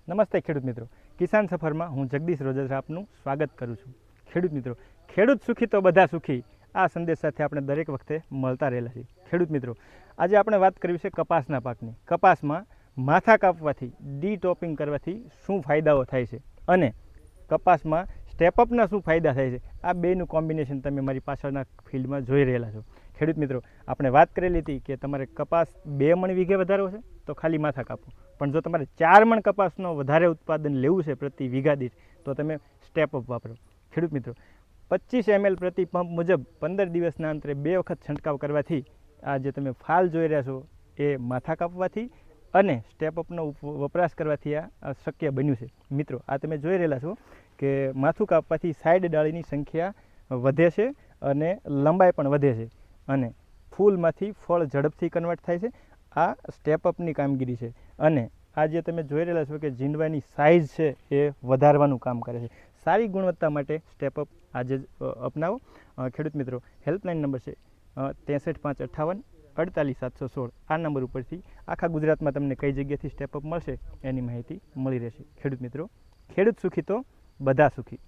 નમસ્તે ખેડૂત મિત્રો, કિસાન સફરમાં હું જગદીશ રોજેસરા આપનું સ્વાગત કરું છું। ખેડૂત મિત્રો, ખેડૂત સુખી તો બધા સુખી આ સંદેશ સાથે આપણે દરેક વખતે મળતા રહેલા છીએ। ખેડૂત મિત્રો, આજે આપણે વાત કરવી છે કપાસના પાકની। કપાસમાં માથા કાપવાથી ડી ટોપિંગ કરવાથી શું ફાયદાઓ થાય છે અને કપાસમાં સ્ટેપઅપના શું ફાયદા થાય છે, આ બેનું કોમ્બિનેશન તમે મારી પાછળના ફિલ્ડમાં જોઈ રહેલા છો। ખેડૂત મિત્રો, આપણે વાત કરેલી હતી કે તમારે કપાસ 2 મણ વીઘે વધારવો છે તો ખાલી માથા કાપો, પણ જો તમારે 4 મણ કપાસનો વધારે ઉત્પાદન લેવું છે પ્રતિ વીઘા દીઠ તો તમે સ્ટેપઅપ વાપરો। ખેડૂત મિત્રો, 25 ml પ્રતિ પંપ મુજબ 15 દિવસના અંતરે 2 વખત છંટકાવ કરવાથી આ જે તમે ફાલ જોઈ રહ્યા છો એ માથા કાપવાથી અને સ્ટેપઅપનો વપરાશ કરવાથી આ શક્ય બન્યું છે। મિત્રો, આ તમે જોઈ રહેલા છો કે માથું કાપવાથી સાઈડ ડાળીની સંખ્યા વધે છે અને લંબાઈ પણ વધે છે અને ફૂલમાંથી ફળ ઝડપથી કન્વર્ટ થાય છે। આ સ્ટેપઅપની કામગીરી છે અને આ જે તમે જોઈ રહેલા છો કે જીંડવાની સાઇઝ છે એ વધારવાનું કામ કરે છે। સારી ગુણવત્તા માટે સ્ટેપઅપ આજે અપનાવો। ખેડૂત મિત્રો, હેલ્પલાઇન નંબર છે 63 558 48 716। આ નંબર ઉપરથી આખા ગુજરાતમાં તમને કઈ જગ્યાથી સ્ટેપઅપ મળશે એની માહિતી મળી રહેશે। ખેડૂત મિત્રો, ખેડૂત સુખી તો બધા સુખી।